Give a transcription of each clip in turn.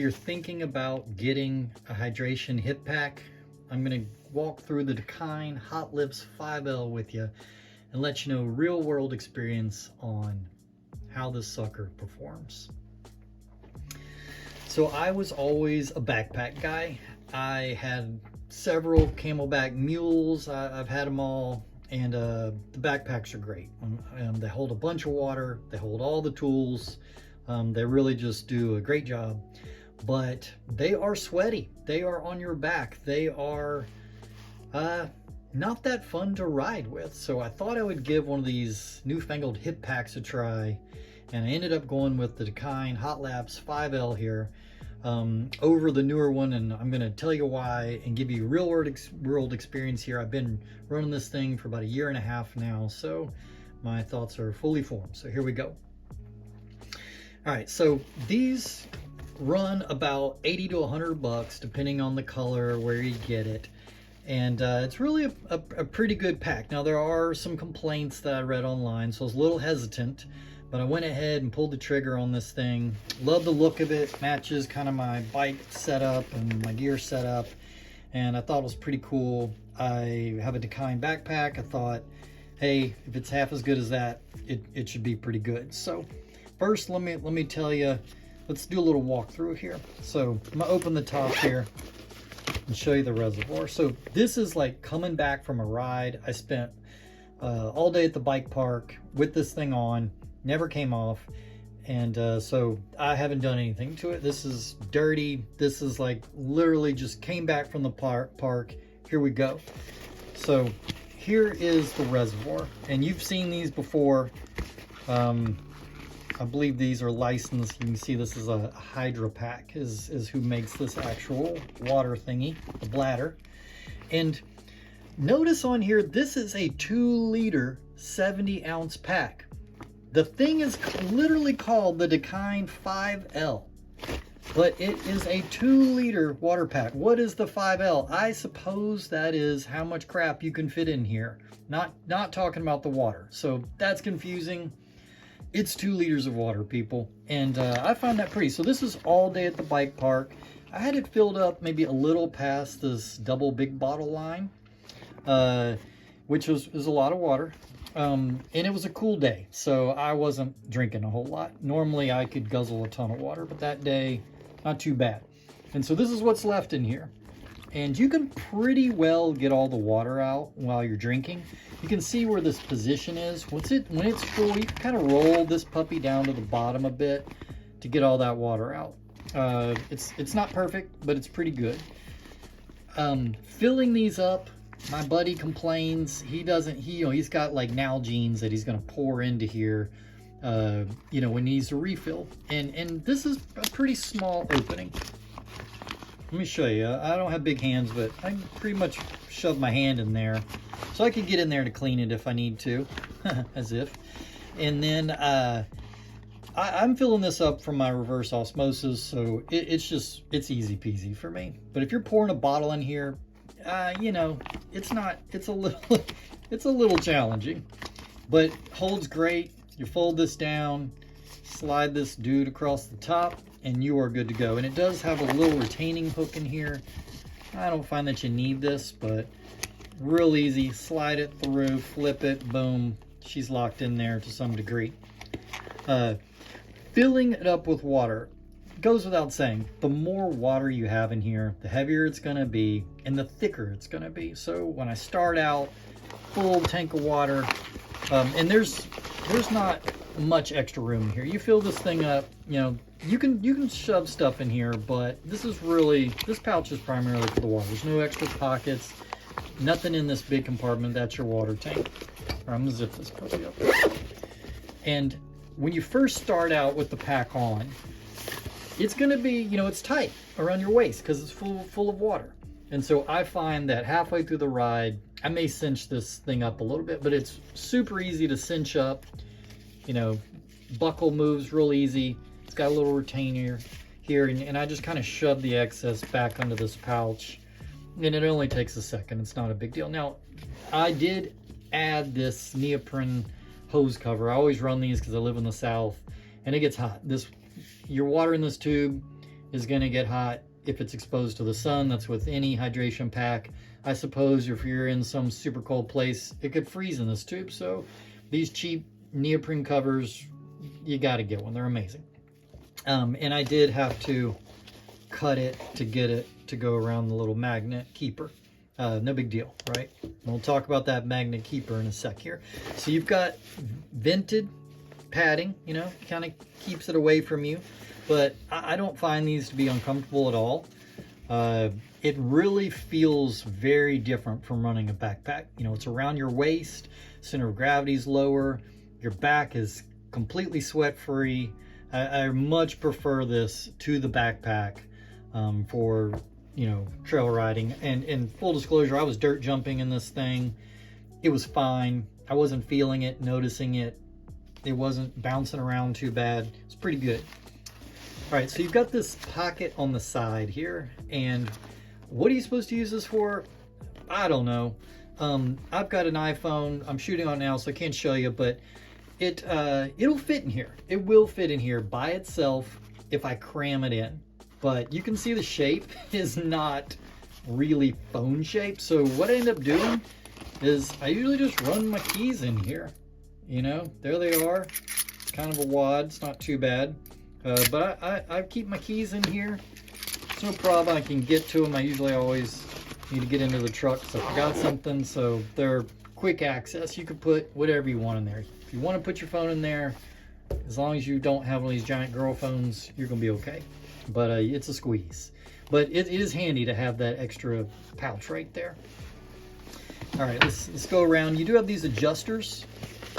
you're thinking about getting a hydration hip pack, I'm going to walk through the Dakine Hot Lips 5L with you and let you know real world experience on how this sucker performs. So I was always a backpack guy. I had several Camelback mules. I've had them all, and the backpacks are great. They hold a bunch of water, they hold all the tools, they really just do a great job, but they are sweaty. They are on your back. They are not that fun to ride with. So I thought I would give one of these newfangled hip packs a try, and I ended up going with the Dakine Hot Lips 5L here over the newer one, and I'm going to tell you why and give you real world experience here. I've been running this thing for about 1.5 years now, so my thoughts are fully formed. So here we go. All right, so these run about 80 to 100 bucks depending on the color, where you get it. And it's really a pretty good pack. Now, there are some complaints that I read online, so I was a little hesitant, but I went ahead and pulled the trigger on this thing. Love the look of it. Matches kind of my bike setup and my gear setup, and I thought it was pretty cool. I have a Dakine backpack. I thought, hey, if it's half as good as that, it should be pretty good. So first, let me tell you, let's do a little walkthrough here. So I'm gonna open the top here and show you the reservoir. So this is like coming back from a ride. I spent all day at the bike park with this thing on, never came off, and so I haven't done anything to it. This is dirty. This is like literally just came back from the park. Here we go. So here is the reservoir, and you've seen these before. I believe these are licensed. You can see this is a Hydra Pack is who makes this actual water thingy, the bladder. And notice on here, this is a 2-liter 70-ounce pack. The thing is literally called the Dakine 5L, but it is a 2-liter water pack. What is the 5L? I suppose that is how much crap you can fit in here. Not talking about the water. So that's confusing. It's 2 liters of water, people, and I find that pretty. So this is all day at the bike park. I had it filled up maybe a little past this double big bottle line, which was a lot of water, and it was a cool day, so I wasn't drinking a whole lot. Normally I could guzzle a ton of water, but that day, not too bad. And so this is what's left in here. And you can pretty well get all the water out while you're drinking. You can see where this position is. When it's full, you can kind of roll this puppy down to the bottom a bit to get all that water out. It's not perfect, but it's pretty good. Filling these up, my buddy complains. He's got like Nalgene's that he's gonna pour into here, when he needs a refill. And this is a pretty small opening. Let me show you. I don't have big hands, but I can pretty much shove my hand in there. So I could get in there to clean it if I need to, as if. And then I'm filling this up from my reverse osmosis, so it's easy peasy for me. But if you're pouring a bottle in here, it's a little challenging, but holds great. You fold this down, slide this dude across the top, and you are good to go. And it does have a little retaining hook in here. I don't find that you need this, but real easy. Slide it through, flip it, boom. She's locked in there to some degree. Filling it up with water goes without saying. The more water you have in here, the heavier it's gonna be and the thicker it's gonna be. So when I start out, full tank of water, and there's not much extra room here. You fill this thing up, you can shove stuff in here, but this pouch is primarily for the water. There's no extra pockets, nothing in this big compartment. That's your water tank. I'm gonna zip this puppy up. And when you first start out with the pack on, it's gonna be, it's tight around your waist because it's full of water. And so I find that halfway through the ride, I may cinch this thing up a little bit, but it's super easy to cinch up. Buckle moves real easy. It's got a little retainer here, and I just kind of shove the excess back under this pouch, and it only takes a second. It's not a big deal. Now, I did add this neoprene hose cover. I always run these because I live in the South, and it gets hot. Your water in this tube is going to get hot if it's exposed to the sun. That's with any hydration pack. I suppose if you're in some super cold place, it could freeze in this tube. So these cheap neoprene covers, you got to get one. They're amazing. And I did have to cut it to get it to go around the little magnet keeper. No big deal, right? We'll talk about that magnet keeper in a sec here. So you've got vented padding, you know, kind of keeps it away from you, but I don't find these to be uncomfortable at all. It really feels very different from running a backpack. You know, it's around your waist, center of gravity is lower, your back is completely sweat free. I much prefer this to the backpack for, you know, trail riding. And full disclosure, I was dirt jumping in this thing. It was fine. I wasn't feeling it, noticing it. It wasn't bouncing around too bad. It's pretty good. All right, so you've got this pocket on the side here, and what are you supposed to use this for? I don't know. I've got an iPhone. I'm shooting on now, so I can't show you, but it'll fit in here. It will fit in here by itself if I cram it in. But you can see the shape is not really phone shape. So what I end up doing is I usually just run my keys in here. You know, there they are. It's kind of a wad. It's not too bad. But I keep my keys in here. It's no problem. I can get to them. I usually always need to get into the truck because I forgot something. So they're quick access. You can put whatever you want in there. If you want to put your phone in there, as long as you don't have one of these giant girl phones, you're going to be okay. But it's a squeeze. But it is handy to have that extra pouch right there. All right, let's go around. You do have these adjusters.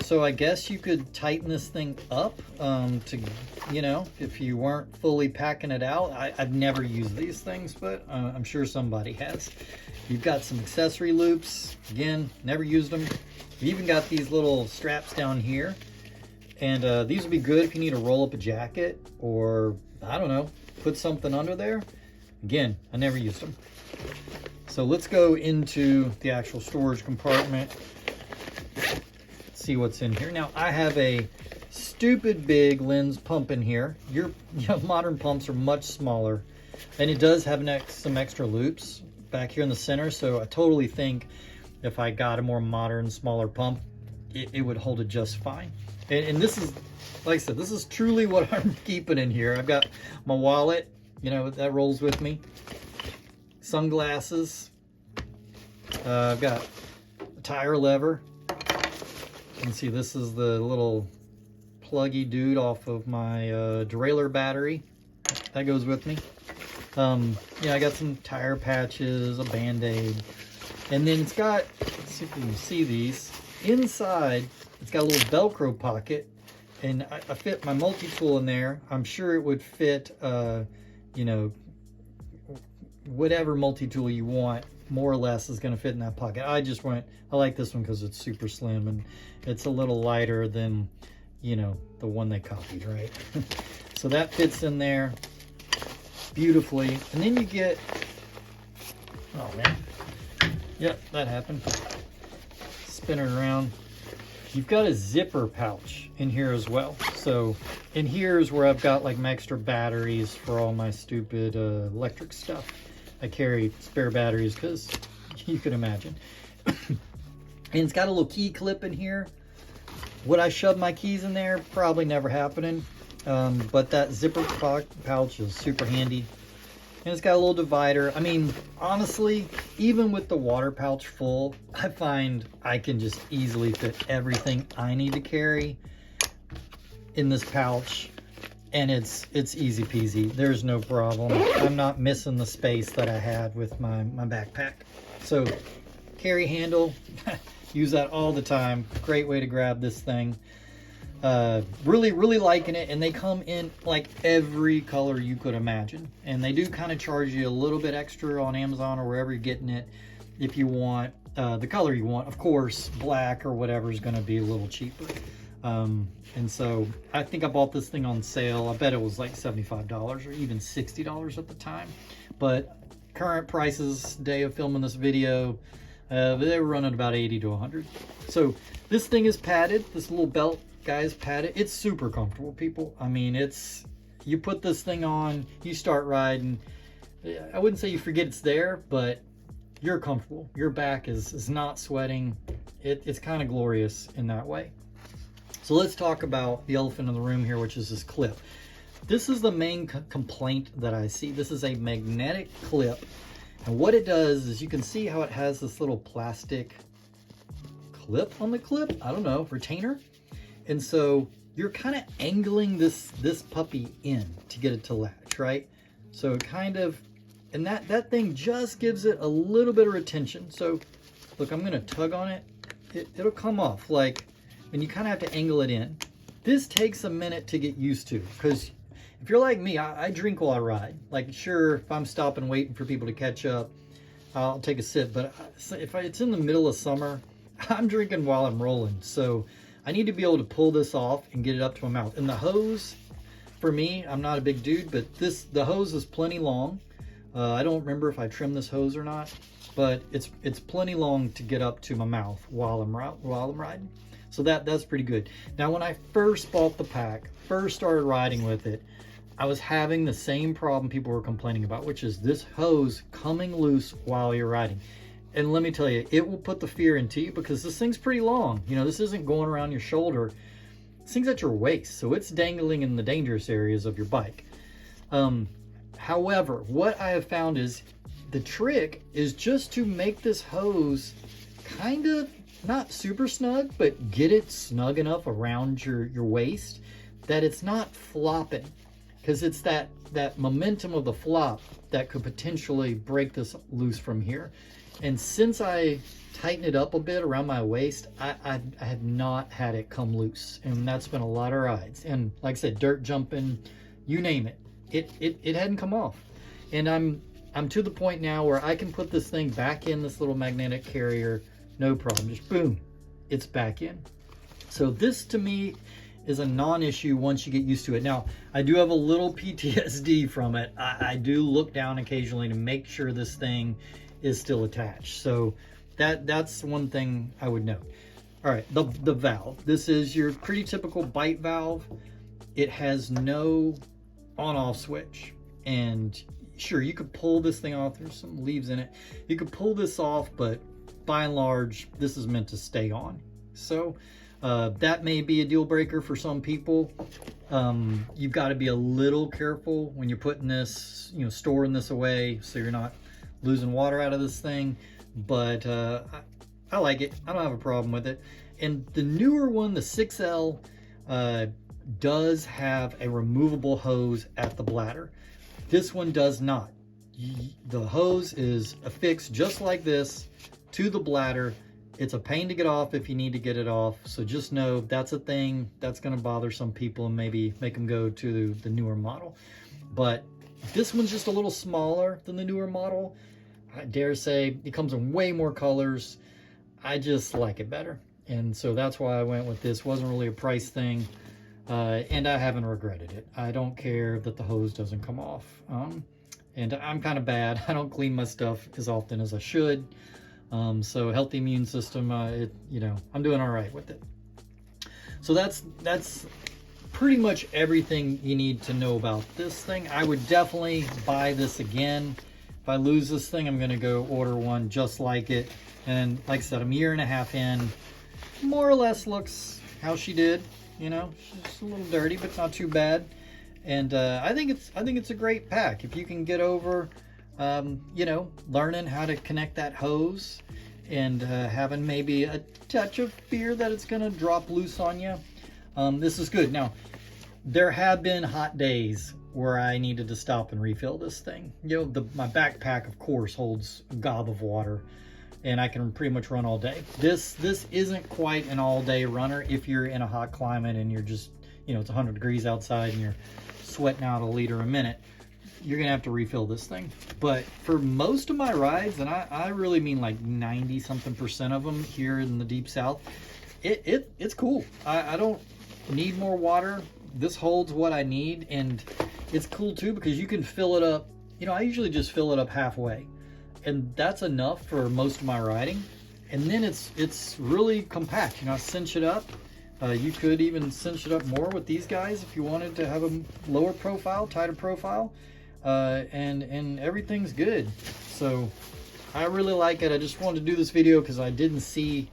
So I guess you could tighten this thing up to, you know, if you weren't fully packing it out. I've never used these things, but I'm sure somebody has. You've got some accessory loops. Again, never used them. You've even got these little straps down here. And these would be good if you need to roll up a jacket or, I don't know, put something under there. Again, I never used them. So let's go into the actual storage compartment. See what's in here. Now I have a stupid big lens pump in here. Your modern pumps are much smaller, and it does have some extra loops back here in the center. So I totally think if I got a more modern, smaller pump, it would hold it just fine. And this is, like I said, this is truly what I'm keeping in here. I've got my wallet, you know, that rolls with me. Sunglasses. I've got a tire lever. You can see this is the little pluggy dude off of my derailleur battery. That goes with me. Yeah, I got some tire patches, a Band-Aid. And then it's got, let's see if you can see these. Inside, it's got a little Velcro pocket. And I fit my multi-tool in there. I'm sure it would fit, you know, whatever multi-tool you want, more or less, is going to fit in that pocket. I like this one because it's super slim and it's a little lighter than, you know, the one they copied, right? So that fits in there beautifully. And then you get, oh man, yep, that happened. Spin it around. You've got a zipper pouch in here as well. So in here is where I've got like my extra batteries for all my stupid electric stuff. I carry spare batteries because you can imagine. And it's got a little key clip in here. Would I shove my keys in there? Probably never happening. But that zipper pouch is super handy. And it's got a little divider. I mean, honestly, even with the water pouch full, I find I can just easily fit everything I need to carry in this pouch. And it's easy peasy. There's no problem. I'm not missing the space that I had with my backpack. So carry handle, use that all the time. Great way to grab this thing. Really liking it. And they come in like every color you could imagine. And they do kind of charge you a little bit extra on Amazon or wherever you're getting it if you want the color you want. Of course, black or whatever is going to be a little cheaper. And so I think I bought this thing on sale. I bet it was like $75 or even $60 at the time. But current prices, day of filming this video, they were running about 80 to 100. So this thing is padded. This little belt, guys, padded. It's super comfortable, people. I mean, it's you put this thing on, you start riding. I wouldn't say you forget it's there, but you're comfortable. Your back is not sweating. It's kind of glorious in that way. So let's talk about the elephant in the room here, which is this clip. This is the main complaint that I see. This is a magnetic clip. And what it does is, you can see how it has this little plastic clip on the clip. I don't know, retainer. And so you're kind of angling this puppy in to get it to latch, right? So it kind of, and that thing just gives it a little bit of retention. So look, I'm gonna tug on it. It'll come off, like, and you kind of have to angle it in. This takes a minute to get used to, because if you're like me, I drink while I ride. Like, sure, if I'm stopping waiting for people to catch up, I'll take a sip. But if it's in the middle of summer, I'm drinking while I'm rolling. So I need to be able to pull this off and get it up to my mouth. And the hose, for me, I'm not a big dude, but the hose is plenty long. I don't remember if I trimmed this hose or not, but it's plenty long to get up to my mouth while I'm riding. So that's pretty good. Now, when I first bought the pack, first started riding with it, I was having the same problem people were complaining about, which is this hose coming loose while you're riding. And let me tell you, it will put the fear into you, because this thing's pretty long. You know, this isn't going around your shoulder. This thing's at your waist, so it's dangling in the dangerous areas of your bike. However, what I have found is the trick is just to make this hose kind of not super snug, but get it snug enough around your waist that it's not flopping. Because it's that momentum of the flop that could potentially break this loose from here. And since I tighten it up a bit around my waist, I have not had it come loose. And that's been a lot of rides. And like I said, dirt jumping, you name it. It hadn't come off. And I'm to the point now where I can put this thing back in this little magnetic carrier, no problem. Just boom, it's back in. So this, to me, is a non-issue once you get used to it. Now, I do have a little PTSD from it. I do look down occasionally to make sure this thing is still attached. So that's one thing I would note. All right, the valve. This is your pretty typical bite valve. It has no on-off switch. And sure, you could pull this thing off. There's some leaves in it. You could pull this off, but by and large, this is meant to stay on. So that may be a deal breaker for some people. You've got to be a little careful when you're putting this, storing this away, so you're not losing water out of this thing. But I like it. I don't have a problem with it. And the newer one, the 6L, does have a removable hose at the bladder. This one does not. The hose is affixed just like this to the bladder. It's a pain to get off if you need to get it off. So just know that's a thing that's going to bother some people and maybe make them go to the newer model. But this one's just a little smaller than the newer model. I dare say it comes in way more colors. I just like it better. And so that's why I went with this. Wasn't really a price thing. And I haven't regretted it. I don't care that the hose doesn't come off. And I'm kind of bad. I don't clean my stuff as often as I should. So healthy immune system, I'm doing all right with it. So that's pretty much everything you need to know about this thing. I would definitely buy this again. If I lose this thing, I'm going to go order one just like it. And like I said, I'm a year and a half in. More or less looks how she did. She's a little dirty, but not too bad. And I think it's a great pack. If you can get over, learning how to connect that hose and having maybe a touch of fear that it's going to drop loose on you, this is good. Now, there have been hot days where I needed to stop and refill this thing. My backpack, of course, holds a gob of water, and I can pretty much run all day. This isn't quite an all-day runner if you're in a hot climate and you're just, it's 100 degrees outside and you're sweating out a liter a minute. You're gonna have to refill this thing. But for most of my rides, and I really mean like 90-something% of them here in the deep south, it's cool. I don't need more water. This holds what I need, and it's cool too because you can fill it up. I usually just fill it up halfway, and that's enough for most of my riding. And then it's really compact. I cinch it up, You could even cinch it up more with these guys if you wanted to have a lower profile, tighter profile, and everything's good. So I really like it. I just wanted to do this video because I didn't see,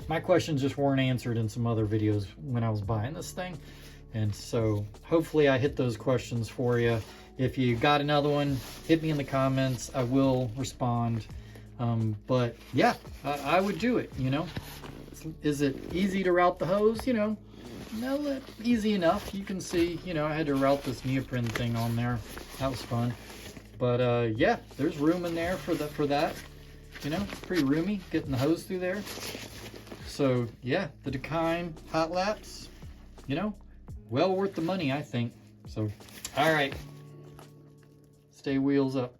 my questions just weren't answered in some other videos when I was buying this thing. And so hopefully I hit those questions for you. If you got another one, hit me in the comments. I will respond. But yeah, I would do it, you know. Is it easy to route the hose? You know, no, easy enough. You can see, you know, I had to route this neoprene thing on there. That was fun. But yeah, there's room in there for that. You know, it's pretty roomy getting the hose through there. So yeah, the Dakine hot laps, you know, well worth the money, I think. So, all right, stay wheels up.